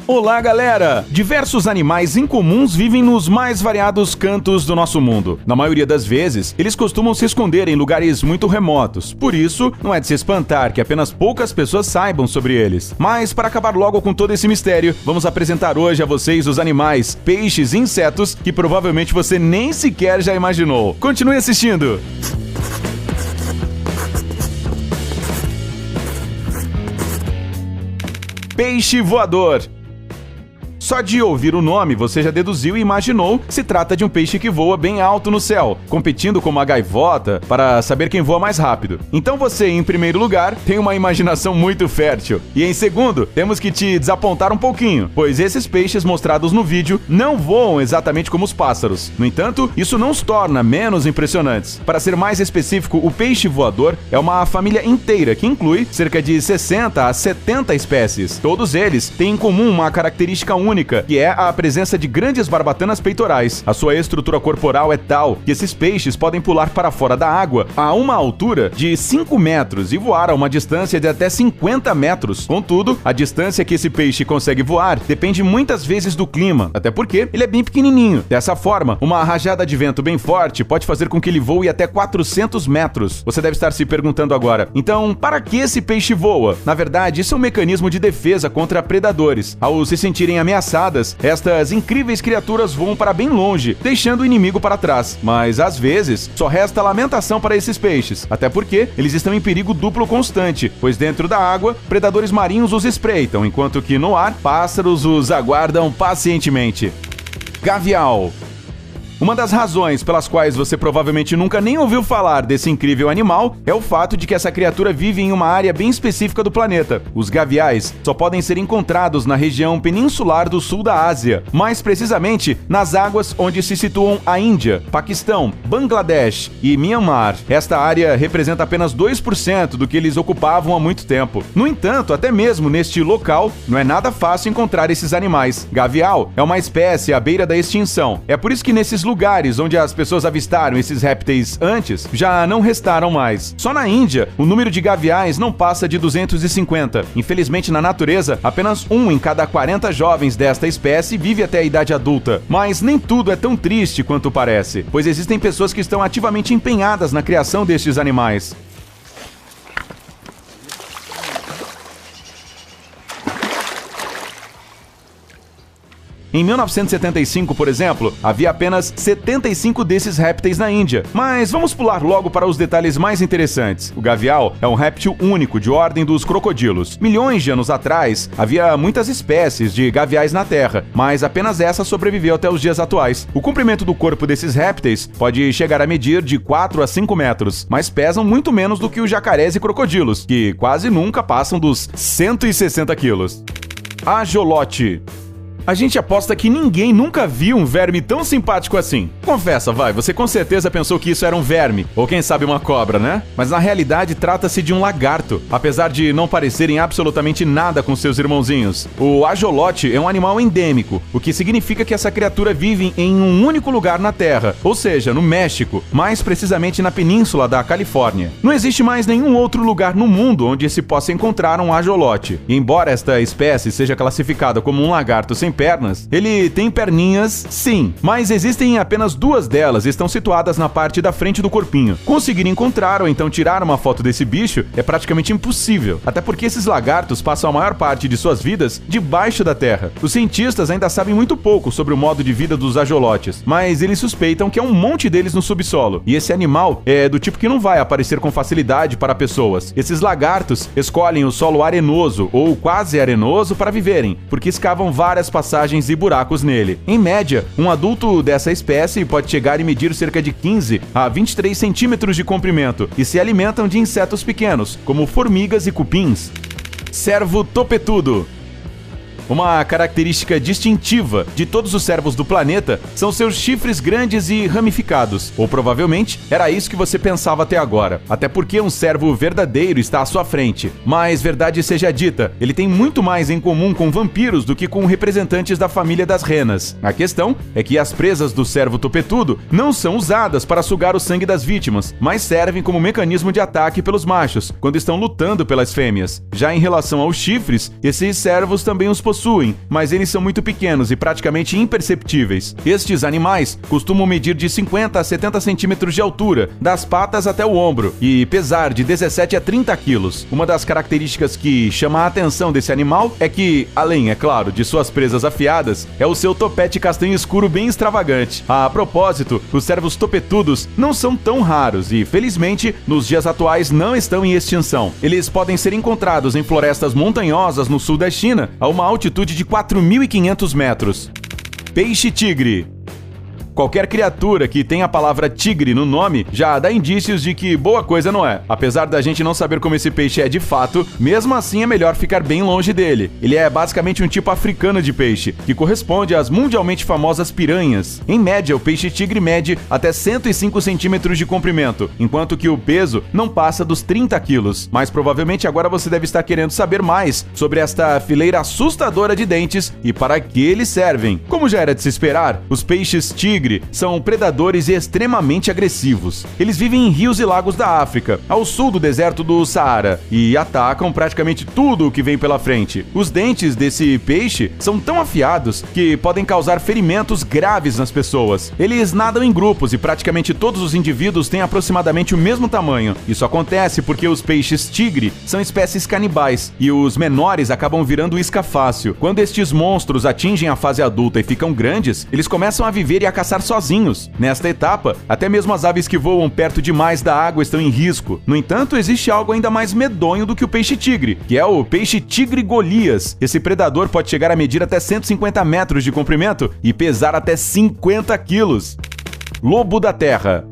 Olá, galera! Diversos animais incomuns vivem nos mais variados cantos do nosso mundo. Na maioria das vezes, eles costumam se esconder em lugares muito remotos. Por isso, não é de se espantar que apenas poucas pessoas saibam sobre eles. Mas, para acabar logo com todo esse mistério, vamos apresentar hoje a vocês os animais, peixes e insetos que provavelmente você nem sequer já imaginou. Continue assistindo! Peixe voador. Só de ouvir o nome, você já deduziu e imaginou que se trata de um peixe que voa bem alto no céu, competindo com uma gaivota para saber quem voa mais rápido. Então você, em primeiro lugar, tem uma imaginação muito fértil. E em segundo, temos que te desapontar um pouquinho, pois esses peixes mostrados no vídeo não voam exatamente como os pássaros. No entanto, isso não os torna menos impressionantes. Para ser mais específico, o peixe voador é uma família inteira que inclui cerca de 60 a 70 espécies. Todos eles têm em comum uma característica única, que é a presença de grandes barbatanas peitorais. A sua estrutura corporal é tal que esses peixes podem pular para fora da água a uma altura de 5 metros e voar a uma distância de até 50 metros. Contudo, a distância que esse peixe consegue voar depende muitas vezes do clima, até porque ele é bem pequenininho. Dessa forma, uma rajada de vento bem forte pode fazer com que ele voe até 400 metros. Você deve estar se perguntando agora, então, para que esse peixe voa? Na verdade, isso é um mecanismo de defesa contra predadores. Ao se sentirem ameaçados, estas incríveis criaturas voam para bem longe, deixando o inimigo para trás. Mas, às vezes, só resta lamentação para esses peixes, até porque eles estão em perigo duplo constante, pois dentro da água, predadores marinhos os espreitam, enquanto que no ar, pássaros os aguardam pacientemente. Gavial. Uma das razões pelas quais você provavelmente nunca nem ouviu falar desse incrível animal é o fato de que essa criatura vive em uma área bem específica do planeta. Os gaviais só podem ser encontrados na região peninsular do sul da Ásia, mais precisamente nas águas onde se situam a Índia, Paquistão, Bangladesh e Myanmar. Esta área representa apenas 2% do que eles ocupavam há muito tempo. No entanto, até mesmo neste local, não é nada fácil encontrar esses animais. Gavial é uma espécie à beira da extinção. É por isso que nesses lugares onde as pessoas avistaram esses répteis antes, já não restaram mais. Só na Índia, o número de gaviais não passa de 250. Infelizmente, na natureza, apenas 1 em cada 40 jovens desta espécie vive até a idade adulta. Mas nem tudo é tão triste quanto parece, pois existem pessoas que estão ativamente empenhadas na criação destes animais. Em 1975, por exemplo, havia apenas 75 desses répteis na Índia. Mas vamos pular logo para os detalhes mais interessantes. O gavial é um réptil único de ordem dos crocodilos. Milhões de anos atrás, havia muitas espécies de gaviais na Terra, mas apenas essa sobreviveu até os dias atuais. O comprimento do corpo desses répteis pode chegar a medir de 4 a 5 metros, mas pesam muito menos do que os jacarés e crocodilos, que quase nunca passam dos 160 quilos. Ajolote. A gente aposta que ninguém nunca viu um verme tão simpático assim. Confessa, vai, você com certeza pensou que isso era um verme, ou quem sabe uma cobra, né? Mas na realidade trata-se de um lagarto, apesar de não parecerem absolutamente nada com seus irmãozinhos. O ajolote é um animal endêmico, o que significa que essa criatura vive em um único lugar na Terra, ou seja, no México, mais precisamente na península da Califórnia. Não existe mais nenhum outro lugar no mundo onde se possa encontrar um ajolote. E embora esta espécie seja classificada como um lagarto sem pernas, ele tem perninhas, sim, mas existem apenas 2 delas e estão situadas na parte da frente do corpinho. Conseguir encontrar ou então tirar uma foto desse bicho é praticamente impossível, até porque esses lagartos passam a maior parte de suas vidas debaixo da terra. Os cientistas ainda sabem muito pouco sobre o modo de vida dos ajolotes, mas eles suspeitam que há um monte deles no subsolo, e esse animal é do tipo que não vai aparecer com facilidade para pessoas. Esses lagartos escolhem o solo arenoso ou quase arenoso para viverem, porque escavam várias passagens e buracos nele. Em média, um adulto dessa espécie pode chegar e medir cerca de 15 a 23 centímetros de comprimento e se alimentam de insetos pequenos, como formigas e cupins. Cervo topetudo. Uma característica distintiva de todos os cervos do planeta são seus chifres grandes e ramificados. Ou provavelmente era isso que você pensava até agora. Até porque um cervo verdadeiro está à sua frente. Mas verdade seja dita, ele tem muito mais em comum com vampiros do que com representantes da família das renas. A questão é que as presas do cervo topetudo não são usadas para sugar o sangue das vítimas, mas servem como mecanismo de ataque pelos machos, quando estão lutando pelas fêmeas. Já em relação aos chifres, esses cervos também os possuem possuem, mas eles são muito pequenos e praticamente imperceptíveis. Estes animais costumam medir de 50 a 70 centímetros de altura, das patas até o ombro, e pesar de 17 a 30 quilos. Uma das características que chama a atenção desse animal é que, além, é claro, de suas presas afiadas, é o seu topete castanho escuro bem extravagante. A propósito, os cervos topetudos não são tão raros e, felizmente, nos dias atuais não estão em extinção. Eles podem ser encontrados em florestas montanhosas no sul da China, a uma altitude de 4.500 metros. Peixe-tigre. Qualquer criatura que tenha a palavra tigre no nome já dá indícios de que boa coisa não é. Apesar da gente não saber como esse peixe é de fato, mesmo assim é melhor ficar bem longe dele. Ele é basicamente um tipo africano de peixe, que corresponde às mundialmente famosas piranhas. Em média, o peixe-tigre mede até 105 centímetros de comprimento, enquanto que o peso não passa dos 30 quilos. Mas provavelmente agora você deve estar querendo saber mais sobre esta fileira assustadora de dentes e para que eles servem. Como já era de se esperar, os peixes-tigre são predadores extremamente agressivos. Eles vivem em rios e lagos da África, ao sul do deserto do Saara, e atacam praticamente tudo o que vem pela frente. Os dentes desse peixe são tão afiados que podem causar ferimentos graves nas pessoas. Eles nadam em grupos e praticamente todos os indivíduos têm aproximadamente o mesmo tamanho. Isso acontece porque os peixes-tigre são espécies canibais e os menores acabam virando isca fácil. Quando estes monstros atingem a fase adulta e ficam grandes, eles começam a viver e a caçar sozinhos. Nesta etapa, até mesmo as aves que voam perto demais da água estão em risco. No entanto, existe algo ainda mais medonho do que o peixe-tigre, que é o peixe-tigre Golias. Esse predador pode chegar a medir até 150 metros de comprimento e pesar até 50 quilos. Lobo da terra.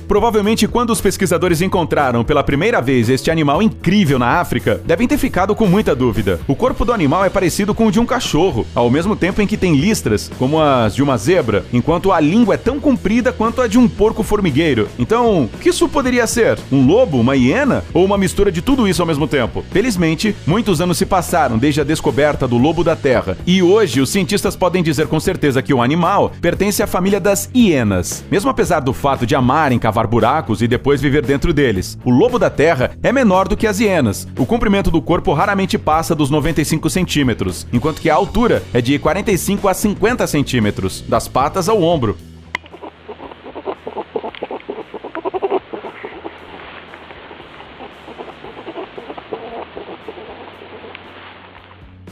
Provavelmente, quando os pesquisadores encontraram pela primeira vez este animal incrível na África, devem ter ficado com muita dúvida. O corpo do animal é parecido com o de um cachorro, ao mesmo tempo em que tem listras, como as de uma zebra, enquanto a língua é tão comprida quanto a de um porco formigueiro. Então, o que isso poderia ser? Um lobo, uma hiena ou uma mistura de tudo isso ao mesmo tempo? Felizmente, muitos anos se passaram desde a descoberta do lobo da terra, e hoje os cientistas podem dizer com certeza que o animal pertence à família das hienas. Mesmo apesar do fato de amarem cavar buracos e depois viver dentro deles, o lobo da terra é menor do que as hienas. O comprimento do corpo raramente passa dos 95 centímetros, enquanto que a altura é de 45 a 50 centímetros, das patas ao ombro.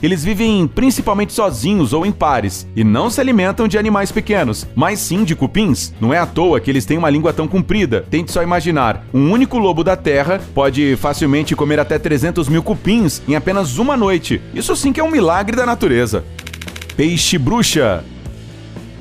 Eles vivem principalmente sozinhos ou em pares, e não se alimentam de animais pequenos, mas sim de cupins. Não é à toa que eles têm uma língua tão comprida. Tente só imaginar, um único lobo da terra pode facilmente comer até 300 mil cupins em apenas uma noite. Isso sim que é um milagre da natureza. Peixe-bruxa.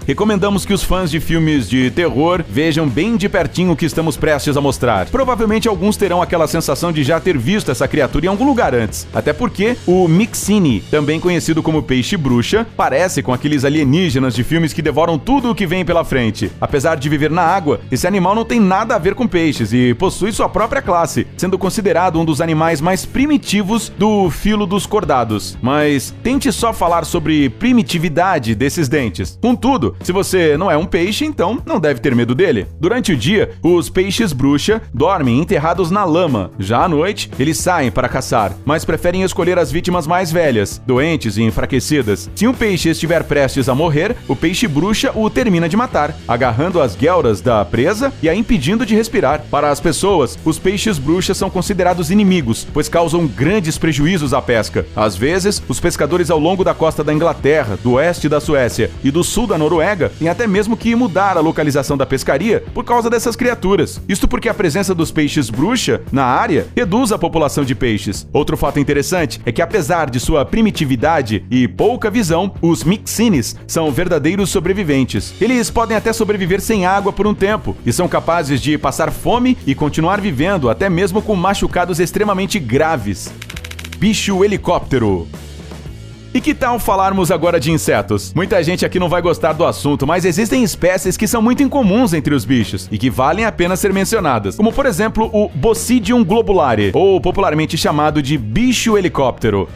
Recomendamos que os fãs de filmes de terror vejam bem de pertinho o que estamos prestes a mostrar. Provavelmente alguns terão aquela sensação de já ter visto essa criatura em algum lugar antes. Até porque o Myxine, também conhecido como peixe-bruxa, parece com aqueles alienígenas de filmes que devoram tudo o que vem pela frente. Apesar de viver na água, esse animal não tem nada a ver com peixes e possui sua própria classe, sendo considerado um dos animais mais primitivos do filo dos cordados. Mas tente só falar sobre primitividade desses dentes. Contudo, se você não é um peixe, então não deve ter medo dele. Durante o dia, os peixes-bruxa dormem enterrados na lama. Já à noite, eles saem para caçar, mas preferem escolher as vítimas mais velhas, doentes e enfraquecidas. Se um peixe estiver prestes a morrer, o peixe-bruxa o termina de matar, agarrando as guelras da presa e a impedindo de respirar. Para as pessoas, os peixes-bruxa são considerados inimigos, pois causam grandes prejuízos à pesca. Às vezes, os pescadores ao longo da costa da Inglaterra, do oeste da Suécia e do sul da Noruega tem até mesmo que mudar a localização da pescaria por causa dessas criaturas. Isto porque a presença dos peixes-bruxa na área reduz a população de peixes. Outro fato interessante é que, apesar de sua primitividade e pouca visão, os Myxines são verdadeiros sobreviventes. Eles podem até sobreviver sem água por um tempo e são capazes de passar fome e continuar vivendo até mesmo com machucados extremamente graves. Bicho-helicóptero. E que tal falarmos agora de insetos? Muita gente aqui não vai gostar do assunto, mas existem espécies que são muito incomuns entre os bichos e que valem a pena ser mencionadas, como por exemplo o Bocidium globulare, ou popularmente chamado de bicho-helicóptero.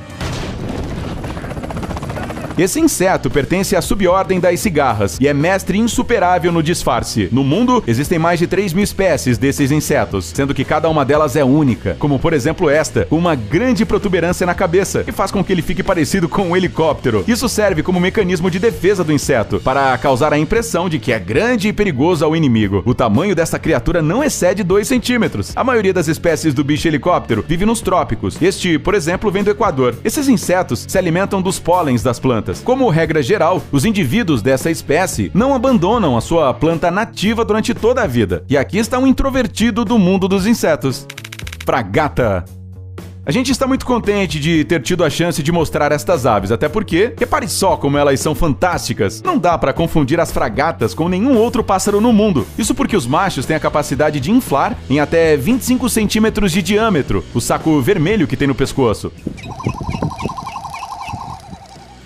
Esse inseto pertence à subordem das cigarras e é mestre insuperável no disfarce. No mundo, existem mais de 3.000 espécies desses insetos, sendo que cada uma delas é única, como por exemplo esta, com uma grande protuberância na cabeça, que faz com que ele fique parecido com um helicóptero. Isso serve como mecanismo de defesa do inseto, para causar a impressão de que é grande e perigoso ao inimigo. O tamanho dessa criatura não excede 2 centímetros. A maioria das espécies do bicho helicóptero vive nos trópicos. Este, por exemplo, vem do Equador. Esses insetos se alimentam dos pólens das plantas. Como regra geral, os indivíduos dessa espécie não abandonam a sua planta nativa durante toda a vida. E aqui está um introvertido do mundo dos insetos. Fragata. A gente está muito contente de ter tido a chance de mostrar estas aves, até porque, repare só como elas são fantásticas. Não dá para confundir as fragatas com nenhum outro pássaro no mundo. Isso porque os machos têm a capacidade de inflar em até 25 centímetros de diâmetro o saco vermelho que tem no pescoço.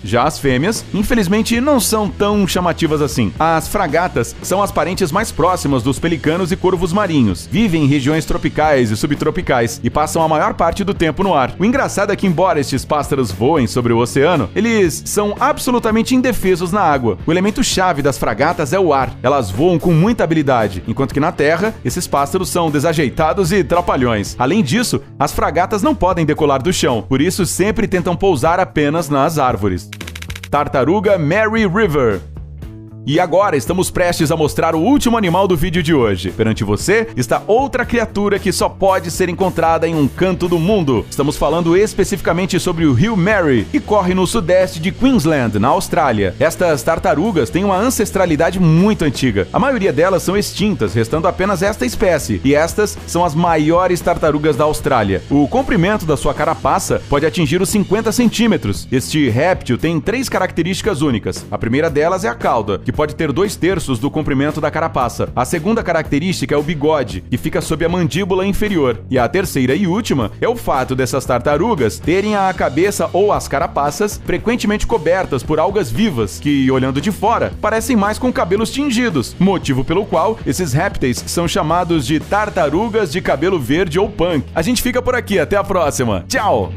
Já as fêmeas, infelizmente, não são tão chamativas assim. As fragatas são as parentes mais próximas dos pelicanos e corvos marinhos. Vivem em regiões tropicais e subtropicais e passam a maior parte do tempo no ar. O engraçado é que, embora estes pássaros voem sobre o oceano, eles são absolutamente indefesos na água. O elemento-chave das fragatas é o ar. Elas voam com muita habilidade, enquanto que na terra, esses pássaros são desajeitados e trapalhões. Além disso, as fragatas não podem decolar do chão, por isso sempre tentam pousar apenas nas árvores. Tartaruga Mary River. E agora estamos prestes a mostrar o último animal do vídeo de hoje. Perante você está outra criatura que só pode ser encontrada em um canto do mundo. Estamos falando especificamente sobre o rio Mary, que corre no sudeste de Queensland, na Austrália. Estas tartarugas têm uma ancestralidade muito antiga. A maioria delas são extintas, restando apenas esta espécie. E estas são as maiores tartarugas da Austrália. O comprimento da sua carapaça pode atingir os 50 centímetros. Este réptil tem 3 características únicas. A primeira delas é a cauda, que pode ter 2/3 do comprimento da carapaça. A segunda característica é o bigode, que fica sob a mandíbula inferior. E a terceira e última é o fato dessas tartarugas terem a cabeça ou as carapaças frequentemente cobertas por algas vivas, que, olhando de fora, parecem mais com cabelos tingidos, motivo pelo qual esses répteis são chamados de tartarugas de cabelo verde ou punk. A gente fica por aqui, até a próxima. Tchau!